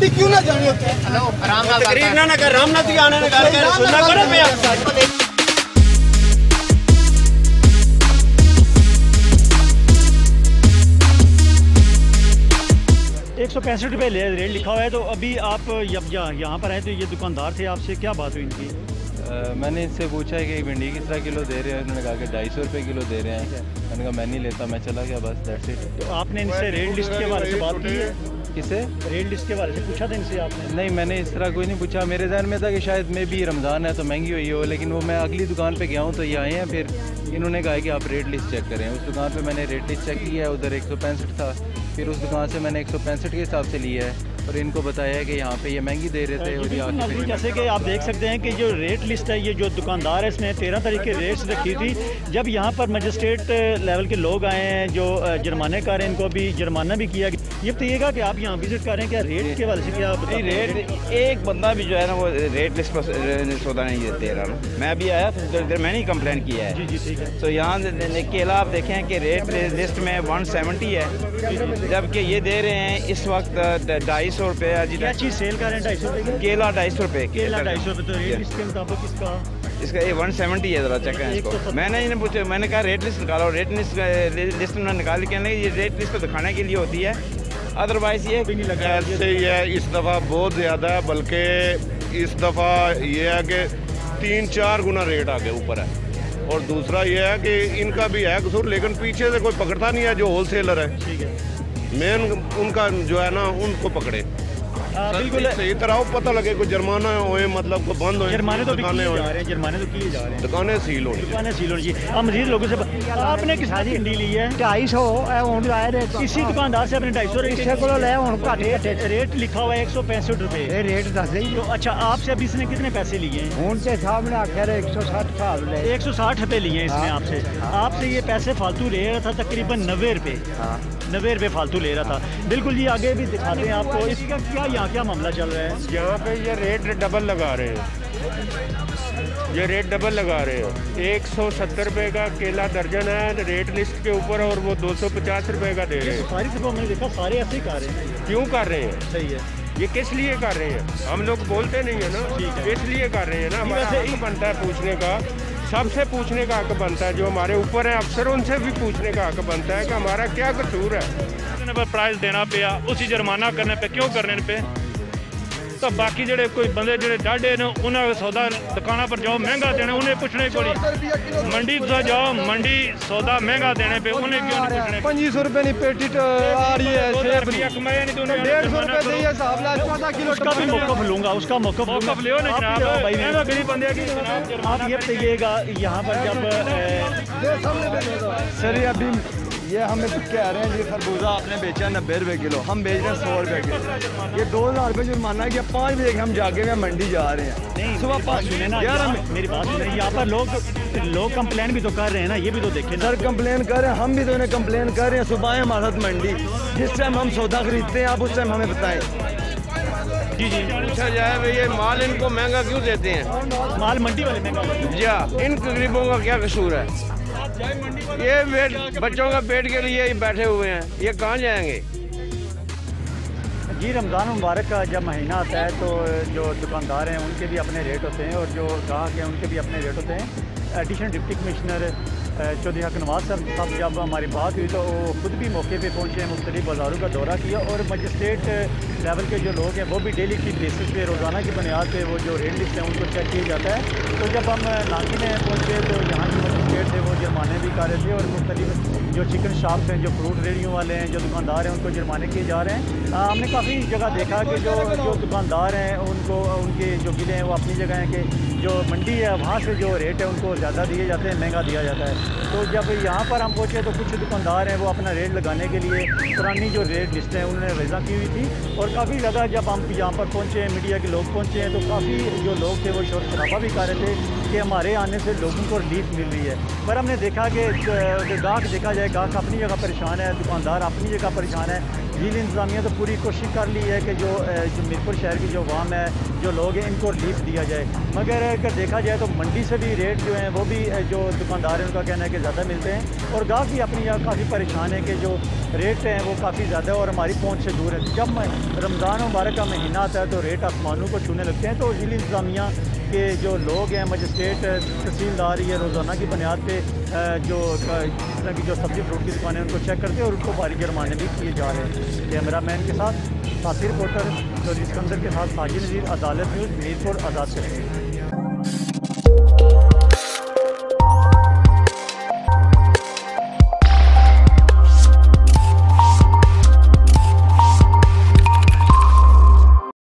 मंडी क्यों ना जाने होते? तकरीर ना कर राम ना आने ना कर सुनना करो पे 165 रुपये रेट लिखा हुआ है। तो अभी आप जब यहाँ पर आए तो ये दुकानदार थे, आपसे क्या बात हुई इनकी? मैंने इससे पूछा है कि भिंडी किस तरह किलो दे रहे हैं। उन्होंने कहा कि 250 रुपये किलो दे रहे हैं। मैंने कहा मैं नहीं लेता, मैं चला गया, बस दैट्स इट। तो आपने इनसे रेट लिस्ट के बारे से बात की है? किसे? रेट लिस्ट के बारे से पूछा था इनसे आपने? नहीं, मैंने इस तरह कोई नहीं पूछा। मेरे ध्यान में था कि शायद मे भी रमज़ान है तो महंगी हुई हो, लेकिन वो मैं अगली दुकान पे गया हूँ तो ये आए हैं। फिर इन्होंने कहा कि आप रेट लिस्ट चेक करें। उस दुकान पे मैंने रेट लिस्ट चेक किया है, उधर 165 था। फिर उस दुकान से मैंने 165 के हिसाब से लिया है और इनको बताया है कि यहाँ पे ये महंगी दे रहे थे। और जैसे कि आप देख सकते हैं कि जो रेट लिस्ट है, ये जो दुकानदार है इसने 13 तारीख के रेट्स रखी थी। जब यहाँ पर मजिस्ट्रेट लेवल के लोग आए हैं जो जुर्माने कर रहे हैं, इनको अभी जुर्माना भी किया। ये बताइएगा कि आप यहाँ विजिट कर रहे हैं, क्या रेट के वाले से क्या रेट? एक बंदा भी जो है ना वो रेट लिस्ट पर सौदा नहीं दे रहा ना। मैं भी आया तो मैंने ही कंप्लेन किया है। जी ठीक है। तो यहाँ केला आप देखें कि रेट लिस्ट में 170 है, जबकि ये दे रहे हैं इस वक्त 250 रुपये। क्या चीज़ सेल कर रहे हैं? 250 रुपये केला 250 रुपये। केला 250 रुपये। तो रेट लिस्ट के मुताबिक इसका ये 170 है। ज़रा चेक करें इसको। मैंने इन्हें पूछा, मैंने कहा रेट लिस्ट निकालो। रेट लिस्ट में निकाल के ये रेट लिस्ट तो दिखाने के लिए होती है, अदरवाइज ये भी नहीं लगा। ऐसे ही है, इस दफ़ा बहुत ज़्यादा है, बल्कि इस दफ़ा ये है कि 3-4 गुना रेट आगे ऊपर है। और दूसरा ये है कि इनका भी है कसूर, लेकिन पीछे से कोई पकड़ता नहीं है जो होलसेलर है। मेन उनका जो है ना, उनको पकड़े बिल्कुल सही तरह पता लगे कोई जुर्माना होए, मतलब को बंद हो। जुर्माने तो किए जा रहे हैं, जुर्माने तो किए जा रहे हैं। दुकानें सील हो, दुकानें सील हो जी। अब मजीद लोगों से आपने किस भिंडी ली है? 250 इसी दुकानदार से आपने 250 को ले रेट लिखा हुआ है 165 रुपये। रेट दस दें। तो अच्छा, आपसे अभी इसने कितने पैसे लिए हैं? उनके साहब ने आख्या 160 रुपये लिए हैं इसने आपसे। आपसे ये पैसे फालतू ले रहा था, तकरीबन 90 रुपये। 90 रुपये फालतू ले रहा था। बिल्कुल जी, आगे भी दिखाते हैं आपको इसका क्या यहाँ क्या मामला चल रहा है। यहाँ पे ये रेट डबल लगा रहे हैं। ये रेट डबल लगा रहे हैं। 170 रुपये का केला दर्जन है रेट लिस्ट के ऊपर, और वो 250 रुपये का दे रहे हैं। सारी दफा मैंने देखा सारे ऐसे ही कर रहे हैं। क्यों कर रहे हैं? सही है। ये किस लिए कर रहे हैं? हम लोग बोलते नहीं है ना, इसलिए कर रहे हैं ना। हमारा हक बनता है पूछने का, सबसे पूछने का हक बनता है। जो हमारे ऊपर है अफसर, उनसे भी पूछने का हक बनता है कि हमारा क्या कसूर है। पर प्राइस देना पिया, उसी जुर्माना करने पे क्यों करने पे? तो बाकी जेडे कोई बंदे जेडे डाढ़े ने उन्हें सौदा दुकाना पर जाओ महंगा देने, उन्हें पूछने को नहीं। मंडी तो जाओ, मंडी सौदा महंगा देने पे उन्हें क्यों नहीं पूछने? 25 रुपये नहीं पेटी आ रही है, कमाया नहीं तो 150 रुपये दिए साहब, आधा किलो। उसका भी मौक़िफ़ लूँगा, उसका मौक़िफ़ लियो ना जनाब। गरीब बंदे की आप ये बताइएगा यहाँ पर जब सर अभी ये हमें कह रहे हैं जी खरबूजा आपने बेचा 90 रुपये किलो, हम बेच रहे हैं 100 रुपये किलो। ये 2000 रुपये जुर्माना है। 5 बजे हम जाके हुए मंडी जा रहे हैं। नहीं, सुबह 5 मेरी बात सुने। यहाँ पर लोग कंप्लेन भी तो कर रहे हैं ना, ये भी तो देखें। सर कंप्लेन कर रहे हैं, हम भी तो इन्हें कंप्लेन कर रहे हैं। सुबह है हमारे साथ मंडी, जिस टाइम हम सौदा खरीदते हैं आप उस टाइम हमें बताएं। जी पूछा जाए भाई ये माल इनको महंगा क्यों देते हैं? माल मंडी वाले महंगा। जी, इन गरीबों का क्या कसूर है? ये बच्चों का पेट के लिए ही बैठे हुए हैं, ये कहाँ जाएंगे? जी, रमज़ान मुबारक का जब महीना आता है तो जो दुकानदार हैं उनके भी अपने रेट होते हैं और जो ग्राहक हैं उनके भी अपने रेट होते हैं। एडिशनल डिप्टी कमिश्नर चौधरी हक नवाज साहब जब हमारी बात हुई तो वो खुद भी मौके पे पहुंचे, मुख्तलिफ बाज़ारों का दौरा किया और मजिस्ट्रेट लेवल के जो लोग हैं वो भी डेली की बेसिस पे, रोज़ाना की बुनियाद पे वो जो रेट लिस्ट है उनको चेक किया जाता है। तो जब हम नाकी में पहुँचे तो यहाँ के मजिस्ट्रेट थे वो जुर्माने भी कर रहे थे और मुख्तलिफ जो चिकन शॉप्स हैं, जो फ्रूट रेहड़ियों वाले हैं, जो दुकानदार हैं, उनको जुर्माने किए जा रहे हैं। हमने काफ़ी जगह देखा कि जो दुकानदार हैं उनको उनके जो गिले हैं वो अपनी जगह हैं कि जो मंडी है वहाँ से जो रेट है उनको ज़्यादा दिए जाते हैं, महंगा दिया जाता है। तो जब यहाँ पर हम पहुँचे तो कुछ दुकानदार हैं वो अपना रेट लगाने के लिए पुरानी जो रेट लिस्ट है उन्होंने वज़ा की हुई थी। और काफ़ी ज़्यादा जब हम यहाँ पर पहुँचे, मीडिया के लोग पहुँचे हैं तो काफ़ी जो लोग थे वो शोर शराबा भी कर रहे थे। कि हमारे आने से लोगों को रिलीफ मिल रही है। पर हमने देखा कि गाहक देखा जाए, गाहक अपनी जगह परेशान है, दुकानदार अपनी जगह परेशान है। झील इंतज़ामिया तो पूरी कोशिश कर ली है कि जो मीरपुर शहर की जो अवाम है, जो लोग हैं, इनको रिलीफ दिया जाए। मगर अगर देखा जाए तो मंडी से भी रेट जो हैं वो भी जो दुकानदार हैं उनका कहना है कि ज़्यादा मिलते हैं, और गाहक भी अपनी जगह काफ़ी परेशान है कि जो रेट हैं वो काफ़ी ज़्यादा और हमारी पहुँच से दूर है। जब रमज़ान मुबारक का महीना आता है तो रेट आसमानों को छूने लगते हैं। तो झील इंतज़ामिया के जो लोग हैं, मजिस्ट्रेट, तहसीलदार, ये रोज़ाना की बुनियाद पर जो इस तरह की जो सब्ज़ी फ्रूट की दुकानें उनको चेक करते हैं और उनको भारी जुर्माने भी किए जा रहे हैं। कैमरामैन के साथ साथी रिपोर्टर चौधरी सिकंदर के साथ साजिद नज़ीर, अदालत न्यूज़, मीरपुर, आज़ाद कश्मीर।